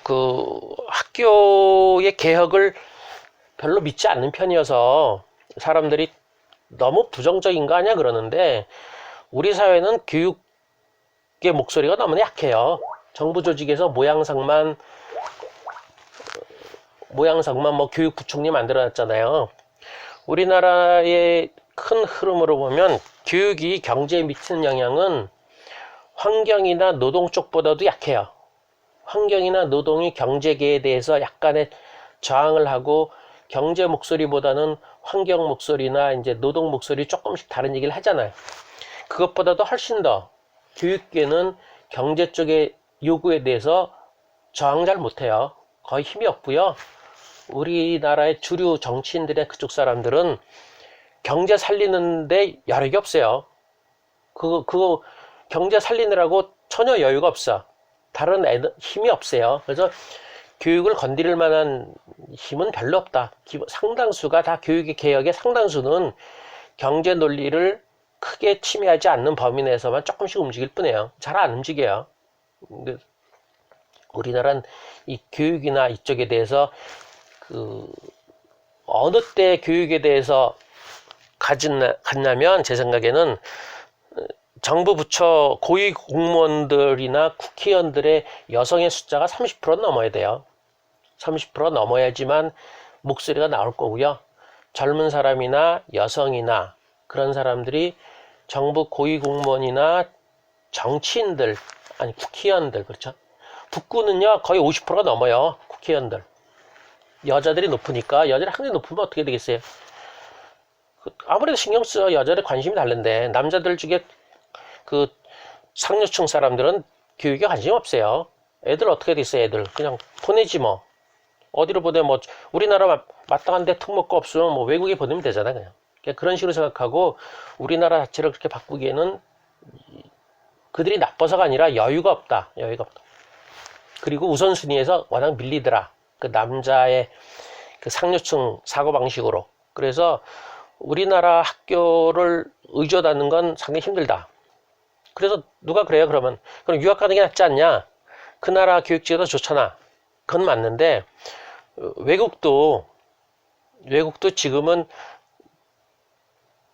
그 학교의 개혁을 별로 믿지 않는 편이어서 사람들이 너무 부정적인 거 아니야 그러는데 우리 사회는 교육의 목소리가 너무 약해요. 정부 조직에서 모양상만 뭐 교육부총리 만들어놨잖아요. 우리나라의 큰 흐름으로 보면 교육이 경제에 미치는 영향은 환경이나 노동 쪽보다도 약해요. 환경이나 노동이 경제계에 대해서 약간의 저항을 하고 경제 목소리보다는 환경 목소리나 이제 노동 목소리 조금씩 다른 얘기를 하잖아요. 그것보다도 훨씬 더 교육계는 경제 쪽의 요구에 대해서 저항 잘 못해요. 거의 힘이 없고요. 우리나라의 주류 정치인들의 그쪽 사람들은 경제 살리는데 여력이 없어요. 그거 경제 살리느라고 전혀 여유가 없어. 다른 애들 힘이 없어요. 그래서 교육을 건드릴 만한 힘은 별로 없다. 상당수가 다 교육의 개혁의 상당수는 경제 논리를 크게 침해하지 않는 범위 내에서만 조금씩 움직일 뿐이에요. 잘 안 움직여요. 근데 우리나라는 이 교육이나 이쪽에 대해서 그 어느 때 교육에 대해서 갔냐면 제 생각에는 정부 부처 고위 공무원들이나 국회의원들의 여성의 숫자가 30% 넘어야 돼요. 30% 넘어야지만 목소리가 나올 거고요. 젊은 사람이나 여성이나 그런 사람들이 정부 고위 공무원이나 정치인들 아니 국회의원들 그렇죠. 북구는요 거의 50%가 넘어요. 국회의원들 여자들이 높으니까 여자들이 항상 높으면 어떻게 되겠어요? 아무래도 신경 써 여자들의 관심이 다른데 남자들 중에 그 상류층 사람들은 교육에 관심 없어요. 애들 어떻게 됐어요? 애들 그냥 보내지 뭐 어디로 보내 뭐 우리나라 마땅한데 특목고 없으면 뭐 외국에 보내면 되잖아 그냥 그런 식으로 생각하고 우리나라 자체를 그렇게 바꾸기에는 그들이 나빠서가 아니라 여유가 없다. 그리고 우선순위에서 워낙 밀리더라. 그 남자의 그 상류층 사고방식으로. 그래서 우리나라 학교를 의존하는 건 상당히 힘들다. 그래서 누가 그래요 그러면 그럼 유학 가는 게 낫지 않냐? 그 나라 교육제도 좋잖아. 그건 맞는데 외국도 지금은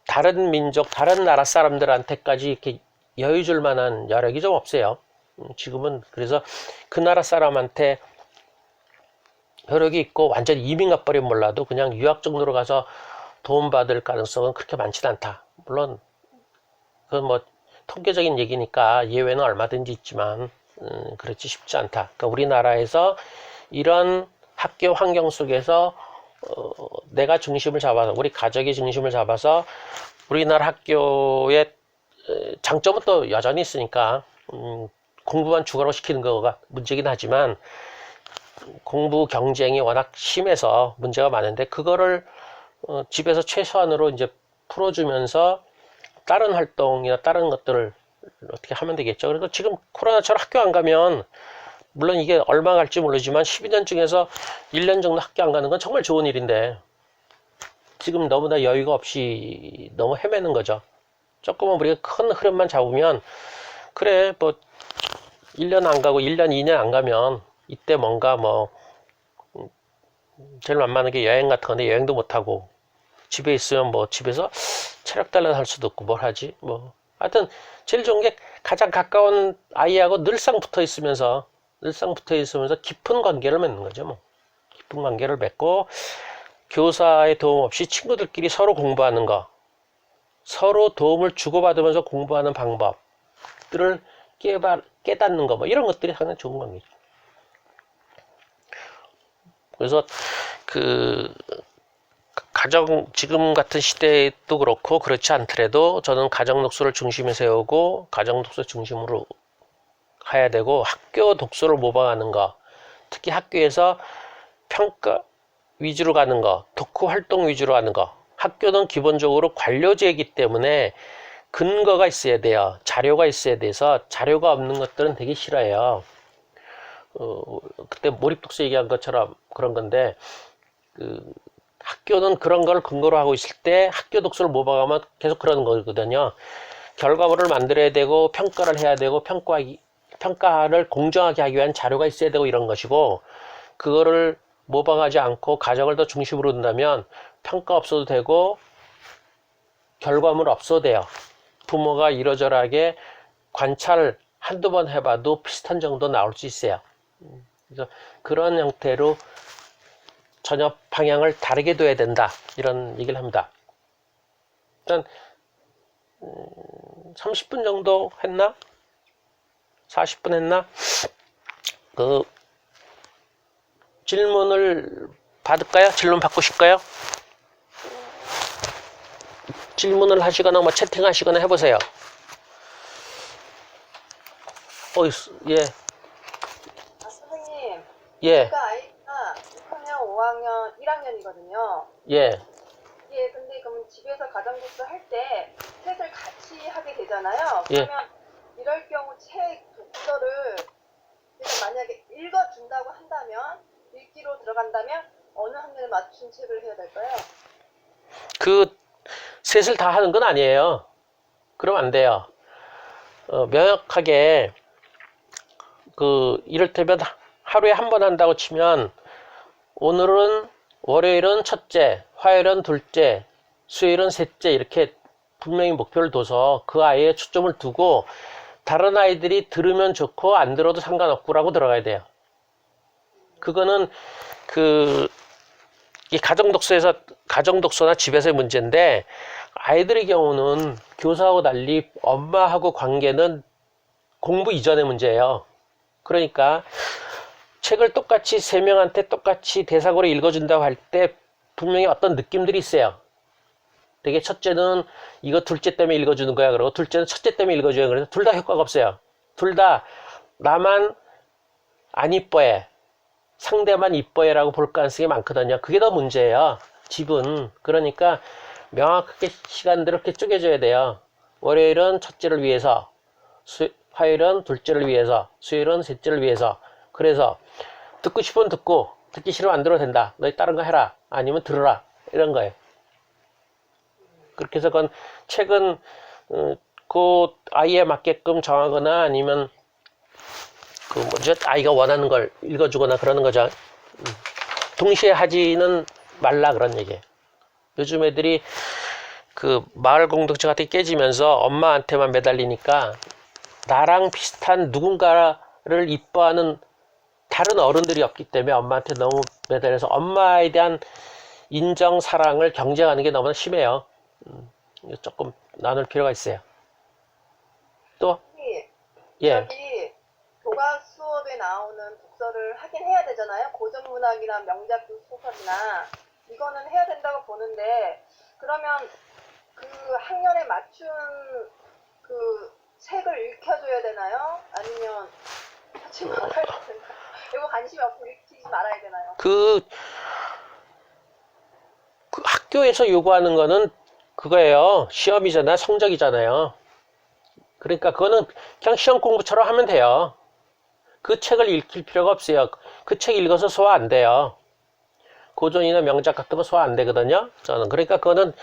다른 민족, 다른 나라 사람들한테까지 이렇게 여유 줄 만한 여력이 좀 없어요. 지금은 그래서 그 나라 사람한테 여력이 있고 완전히 이민 가버리면 몰라도 그냥 유학 정도로 가서 도움받을 가능성은 그렇게 많지는 않다. 물론 그건 뭐 통계적인 얘기니까 예외는 얼마든지 있지만 그렇지 쉽지 않다. 그러니까 우리나라에서 이런 학교 환경 속에서 내가 중심을 잡아서 우리 가족이 중심을 잡아서 우리나라 학교의 장점은 또 여전히 있으니까 공부만 주거로 시키는 거가 문제긴 하지만 공부 경쟁이 워낙 심해서 문제가 많은데 그거를 집에서 최소한으로 이제 풀어주면서 다른 활동이나 다른 것들을 어떻게 하면 되겠죠. 그래서 지금 코로나처럼 학교 안 가면 물론 이게 얼마 갈지 모르지만 12년 중에서 1년 정도 학교 안 가는 건 정말 좋은 일인데 지금 너무나 여유가 없이 너무 헤매는 거죠. 조금은 우리가 큰 흐름만 잡으면 그래 뭐 1년 안 가고 1년 2년 안 가면 이때 뭔가 뭐 제일 만만한 게 여행 같은 건데 여행도 못 하고 집에 있으면 뭐 집에서 체력 단련 할 수도 없고 뭘 하지 뭐 하여튼 제일 좋은 게 가장 가까운 아이하고 늘상 붙어 있으면서 깊은 관계를 맺는 거죠 뭐. 깊은 관계를 맺고 교사의 도움 없이 친구들끼리 서로 공부하는 거, 서로 도움을 주고받으면서 공부하는 방법들을 깨닫는 거, 뭐 이런 것들이 상당히 좋은 관계죠. 그래서 지금 같은 시대도 그렇고 그렇지 않더라도 저는 가정 독서를 중심에 세우고 가정 독서 중심으로 해야 되고, 학교 독서를 모방하는 거, 특히 학교에서 평가 위주로 가는 거, 독후 활동 위주로 하는 거. 학교는 기본적으로 관료제이기 때문에 근거가 있어야 돼요. 자료가 있어야 돼서 자료가 없는 것들은 되게 싫어해요. 그때 몰입독서 얘기한 것처럼 그런 건데, 학교는 그런 걸 근거로 하고 있을 때 학교 독서를 모방하면 계속 그러는 거거든요. 결과물을 만들어야 되고 평가를 해야 되고 평가를 공정하게 하기 위한 자료가 있어야 되고 이런 것이고, 그거를 모방하지 않고 가정을 더 중심으로 둔다면 평가 없어도 되고 결과물 없어도 돼요. 부모가 이러저러하게 관찰 한두 번 해봐도 비슷한 정도 나올 수 있어요. 그래서 그런 형태로 전혀 방향을 다르게 둬야 된다, 이런 얘기를 합니다. 일단 30분 정도 했나? 40분 했나? 질문을 받을까요? 질문 받고 싶까요? 질문을 하시거나 뭐 채팅하시거나 해보세요. 예. 선생님. 예. 제가 아이가 6학년, 5학년, 1학년이거든요. 예. 예, 근데 그러면 집에서 가정독서 할 때 책을 같이 하게 되잖아요. 예. 그러면 이럴 경우 책 독서를 제가 만약에 읽어준다고 한다면, 읽기로 들어간다면 어느 학년에 맞춘 책을 해야 될까요? 셋을 다 하는 건 아니에요. 그러면 안 돼요. 명확하게 이를테면 하루에 한 번 한다고 치면 월요일은 첫째, 화요일은 둘째, 수요일은 셋째, 이렇게 분명히 목표를 둬서 그 아이의 초점을 두고 다른 아이들이 들으면 좋고 안 들어도 상관없고라고 들어가야 돼요. 그거는 이 가정독서나 집에서의 문제인데, 아이들의 경우는 교사하고 달리 엄마하고 관계는 공부 이전의 문제예요. 그러니까 책을 똑같이 3명한테 똑같이 대사고로 읽어준다고 할 때 분명히 어떤 느낌들이 있어요. 되게 첫째는 이거 둘째 때문에 읽어주는 거야, 그러고 둘째는 첫째 때문에 읽어줘야, 그래서 둘 다 효과가 없어요. 둘 다 나만 안 이뻐해, 상대만 이뻐해라고 볼 가능성이 많거든요. 그게 더 문제예요, 집은. 그러니까 명확하게 시간대로 이렇게 쪼개줘야 돼요. 월요일은 첫째를 위해서, 화요일은 둘째를 위해서, 수요일은 셋째를 위해서. 그래서 듣고 싶으면 듣고, 듣기 싫으면 안 들어도 된다. 너희 다른 거 해라, 아니면 들어라, 이런 거예요. 그렇게 해서 책은 그 아이에 맞게끔 정하거나 아니면 아이가 원하는 걸 읽어주거나 그러는 거죠. 동시에 하지는 말라, 그런 얘기예요. 요즘 애들이 마을 공동체 같은 게 깨지면서 엄마한테만 매달리니까 나랑 비슷한 누군가를 이뻐하는 다른 어른들이 없기 때문에 엄마한테 너무 매달려서 엄마에 대한 인정, 사랑을 경쟁하는 게 너무나 심해요. 조금 나눌 필요가 있어요. 또? 예. 저기 교과 수업에 나오는 독서를 하긴 해야 되잖아요. 고전문학이나 명작 소설이나 이거는 해야 된다고 보는데, 그러면 그 학년에 맞춘 그 책을 읽혀줘야 되나요? 아니면 하지 말아야 되나요? 이거 관심이 없고 읽히지 말아야 되나요? 학교에서 요구하는 거는 그거예요. 시험이잖아요. 성적이잖아요. 그러니까 그거는 그냥 시험 공부처럼 하면 돼요. 그 책을 읽힐 필요가 없어요. 그 책 읽어서 소화 안 돼요. 고전이나 명작 같은 거 소화 안 되거든요, 저는. 그러니까 그거는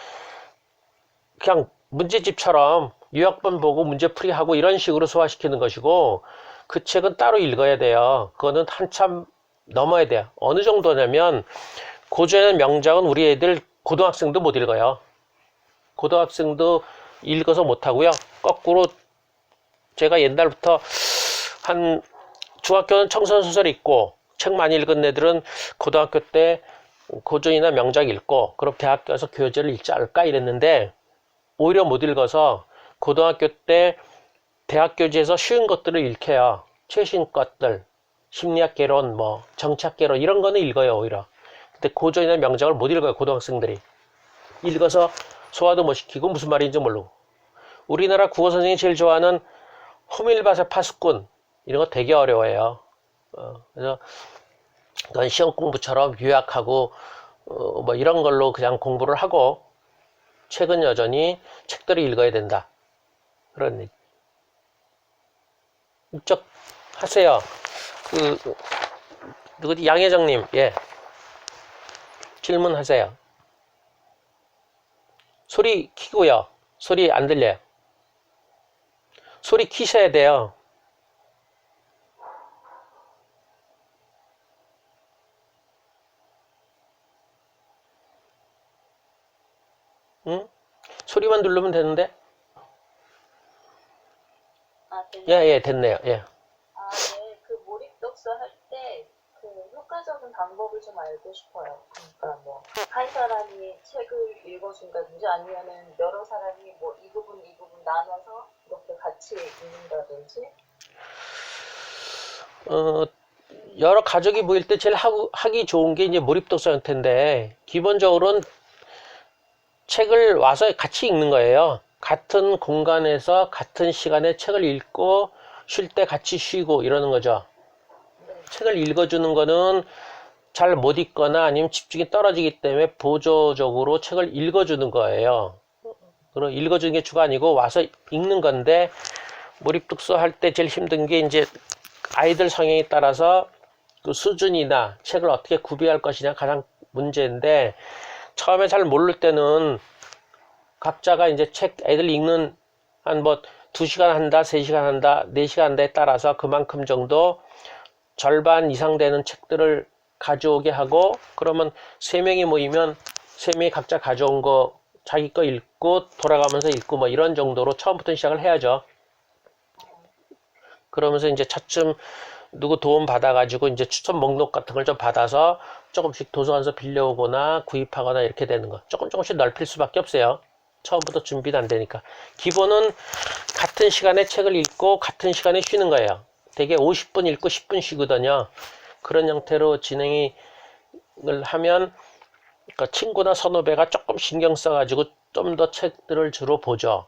그냥 문제집처럼 요약본 보고 문제풀이 하고 이런 식으로 소화시키는 것이고, 그 책은 따로 읽어야 돼요. 그거는 한참 넘어야 돼요. 어느 정도냐면, 고전의 명작은 우리 애들 고등학생도 못 읽어요. 고등학생도 읽어서 못하고요. 거꾸로 제가 옛날부터 중학교는 청소년 소설 읽고 책 많이 읽은 애들은 고등학교 때 고전이나 명작 읽고 그럼 대학교 가서 교재를 읽지 않을까 이랬는데 오히려 못 읽어서 고등학교 때 대학 교재에서 쉬운 것들을 읽혀요. 최신 것들, 심리학 개론, 뭐 정치학 개론 이런 거는 읽어요 오히려. 근데 고전이나 명작을 못 읽어요 고등학생들이. 읽어서 소화도 못 시키고 무슨 말인지 모르고. 우리나라 국어 선생님이 제일 좋아하는 호밀밭의 파수꾼 이런 거 되게 어려워해요. 그래서 그건 시험 공부처럼 요약하고 뭐 이런 걸로 그냥 공부를 하고 책은 여전히 책들을 읽어야 된다. 그런 얘기. 이쪽 하세요. 누구지? 양혜정님, 예. 질문하세요. 소리 키고요. 소리 안 들려요. 소리 키셔야 돼요. 응? 소리만 누르면 되는데? 예, 예, 됐네요. 예. 네. 그 몰입 독서 할 때 그 효과적인 방법을 좀 알고 싶어요. 그러니까 뭐 한 사람이 책을 읽어준다든지 아니면은 여러 사람이 뭐 이 부분 나눠서 이렇게 같이 읽는다든지. 여러 가족이 모일 때 제일 하기 좋은 게 이제 몰입 독서 형태인데 기본적으로는 책을 와서 같이 읽는 거예요. 같은 공간에서 같은 시간에 책을 읽고 쉴 때 같이 쉬고 이러는 거죠. 책을 읽어주는 거는 잘 못 읽거나 아니면 집중이 떨어지기 때문에 보조적으로 책을 읽어주는 거예요. 그럼 읽어주는 게 주가 아니고 와서 읽는 건데 몰입 독서 할 때 제일 힘든 게 이제 아이들 성향에 따라서 그 수준이나 책을 어떻게 구비할 것이냐 가장 문제인데 처음에 잘 모를 때는 각자가 이제 책 애들 읽는 한 뭐 2시간 한다, 3시간 한다, 4시간 한다에 따라서 그만큼 정도 절반 이상 되는 책들을 가져오게 하고 그러면 3명이 모이면 3명이 각자 가져온 거 자기 거 읽고 돌아가면서 읽고 뭐 이런 정도로 처음부터 시작을 해야죠. 그러면서 이제 차츰 누구 도움 받아가지고 이제 추천 목록 같은 걸 좀 받아서 조금씩 도서관에서 빌려오거나 구입하거나 이렇게 되는 거. 조금씩 넓힐 수밖에 없어요. 처음부터 준비는 안 되니까. 기본은 같은 시간에 책을 읽고 같은 시간에 쉬는 거예요. 되게 50분 읽고 10분 쉬거든요. 그런 형태로 진행을 하면 그러니까 친구나 선후배가 조금 신경 써가지고 좀 더 책들을 주로 보죠.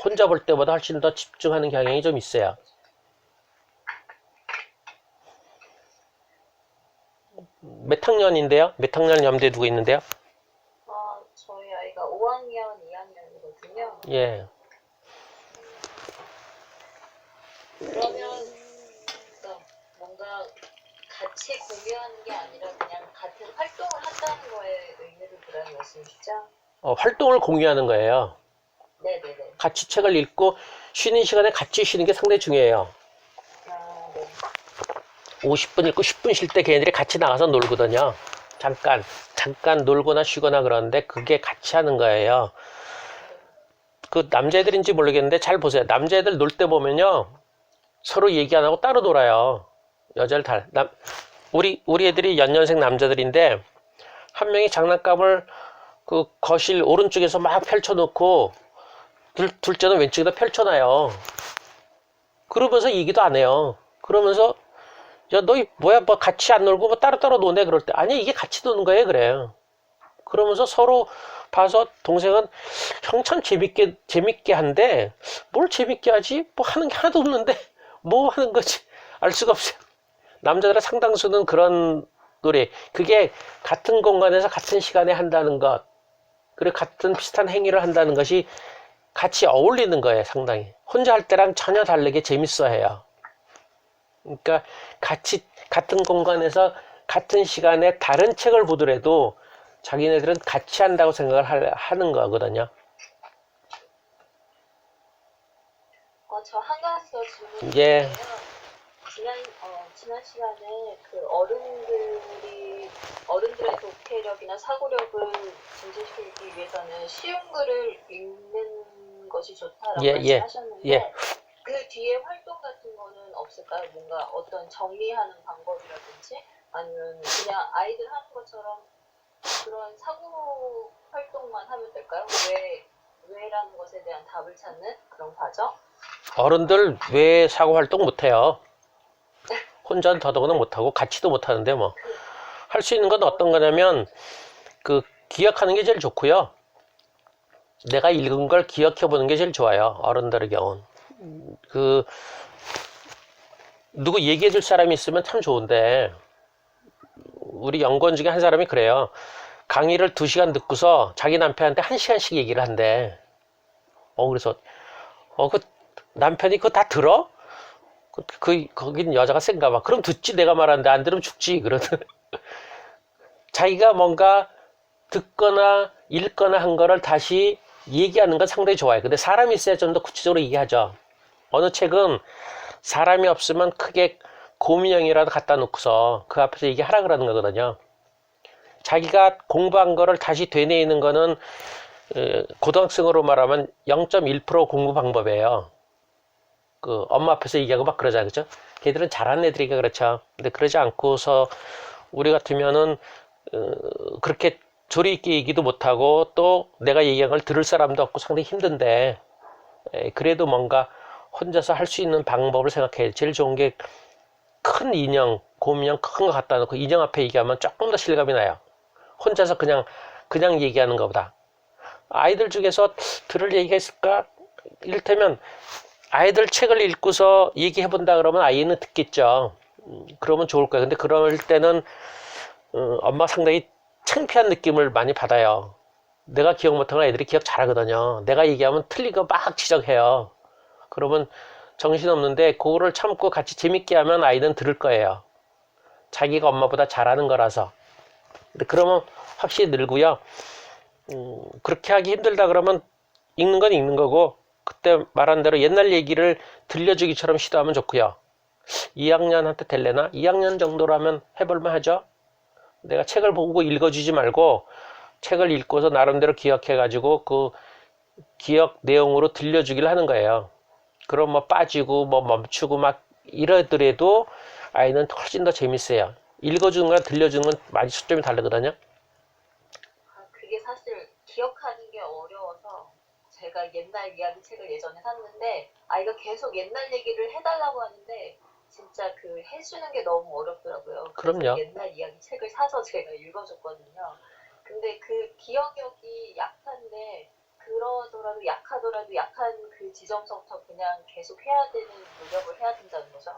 혼자 볼 때보다 훨씬 더 집중하는 경향이 좀 있어요. 몇 학년인데요? 몇 학년 염두에 두고 있는데요? 저희 아이가 5학년, 2학년이거든요. 예. 그러면 그러니까 뭔가 같이 공유하는 게 아니라 그냥 같은 활동을 한다는 거에 의미를 두라는 말씀이시죠? 활동을 공유하는 거예요. 네네네. 같이 책을 읽고 쉬는 시간에 같이 쉬는 게 상당히 중요해요. 네. 50분 읽고 10분 쉴 때 걔네들이 같이 나가서 놀거든요. 잠깐 놀거나 쉬거나 그러는데 그게 같이 하는 거예요. 그 남자애들인지 모르겠는데 잘 보세요. 남자애들 놀 때 보면요. 서로 얘기 안 하고 따로 놀아요. 여자를 우리 애들이 연년생 남자들인데 한 명이 장난감을 그 거실 오른쪽에서 막 펼쳐놓고 둘째는 왼쪽에다 펼쳐놔요. 그러면서 얘기도 안 해요. 그러면서 야, 너 뭐야, 뭐 같이 안 놀고 뭐 따로따로 노네 그럴 때 아니 이게 같이 노는 거예요 그래요. 그러면서 서로 봐서 동생은 형 참 재밌게 한데 뭘 재밌게 하지? 뭐 하는 게 하나도 없는데 뭐 하는 거지? 알 수가 없어요. 남자들의 상당수는 그런 노래. 그게 같은 공간에서 같은 시간에 한다는 것 그리고 같은 비슷한 행위를 한다는 것이 같이 어울리는 거예요 상당히. 혼자 할 때랑 전혀 다르게 재밌어 해요. 그러니까 같은 공간에서 같은 시간에 다른 책을 보더라도 자기네들은 같이 한다고 생각을 하는 거거든요. 저 한 가지 더 질문이 예. 있는데요. 지난 시간에 그 어른들의 독해력이나 사고력을 증진시키기 위해서는 쉬운 글을 읽는 것이 좋다라고 예, 예, 말씀하셨는데 예. 그 뒤에 활동 같은 거는 없을까요? 뭔가 어떤 정리하는 방법이라든지 아니면 그냥 아이들 하는 것처럼 그런 사고 활동만 하면 될까요? 왜라는 것에 대한 답을 찾는 그런 과정? 어른들 왜 사고 활동 못해요? 혼자는 더더구나 못하고 같이도 못하는데 뭐. 할 수 있는 건 어떤 거냐면 그 기억하는 게 제일 좋고요. 내가 읽은 걸 기억해 보는 게 제일 좋아요. 어른들의 경우는. 그 누구 얘기해 줄 사람이 있으면 참 좋은데 우리 연구원 중에 한 사람이 그래요. 강의를 2시간 듣고서 자기 남편한테 1시간씩 얘기를 한대. 그래서 그 남편이 그거 다 들어? 거긴 여자가 센가 봐. 그럼 듣지, 내가 말하는데. 안 들으면 죽지. 그러든. 자기가 뭔가 듣거나 읽거나 한 거를 다시 얘기하는 건 상당히 좋아요. 근데 사람이 있어야 좀 더 구체적으로 얘기하죠. 어느 책은 사람이 없으면 크게 고민형이라도 갖다 놓고서 그 앞에서 얘기하라 그러는 거거든요. 자기가 공부한 거를 다시 되뇌이는 거는 고등학생으로 말하면 0.1% 공부 방법이에요. 그 엄마 앞에서 얘기하고 막 그러자, 그죠? 걔들은 잘하는 애들이니까 그렇죠. 근데 그러지 않고서 우리 같으면은 그렇게 조리 있게 얘기도 못하고 또 내가 얘기한 걸 들을 사람도 없고 상당히 힘든데 그래도 뭔가 혼자서 할 수 있는 방법을 생각해. 제일 좋은 게 큰 인형, 곰인형 큰 거 갖다 놓고 인형 앞에 얘기하면 조금 더 실감이 나요. 혼자서 그냥 얘기하는 것보다. 아이들 중에서 들을 얘기가 있을까? 이를테면 아이들 책을 읽고서 얘기해본다 그러면 아이는 듣겠죠. 그러면 좋을 거예요. 근데 그럴 때는 엄마 상당히 창피한 느낌을 많이 받아요. 내가 기억 못하는 애들이 기억 잘하거든요. 내가 얘기하면 틀린 거 막 지적해요. 그러면 정신없는데 그거를 참고 같이 재밌게 하면 아이는 들을 거예요. 자기가 엄마보다 잘하는 거라서. 근데 그러면 확실히 늘고요. 그렇게 하기 힘들다 그러면 읽는 건 읽는 거고 그때 말한 대로 옛날 얘기를 들려주기처럼 시도하면 좋고요. 2학년한테 될래나? 2학년 정도라면 해볼만 하죠. 내가 책을 보고 읽어주지 말고 책을 읽고서 나름대로 기억해가지고 그 기억 내용으로 들려주기를 하는 거예요. 그럼 뭐 빠지고 뭐 멈추고 막 이러더라도 아이는 훨씬 더 재밌어요. 읽어주는 거랑 들려주는 건 많이 초점이 다르거든요. 그게 사실 기억하는 게 어려워서 제가 옛날 이야기 책을 예전에 샀는데 아이가 계속 옛날 얘기를 해달라고 하는데 진짜 그 해주는 게 너무 어렵더라고요. 그래서 그럼요. 옛날 이야기 책을 사서 제가 읽어줬거든요. 근데 그 기억력이 약한데 그러더라도 약하더라도 약한 그 지점서부터 그냥 계속 해야 되는 노력을 해야 된다는 거죠.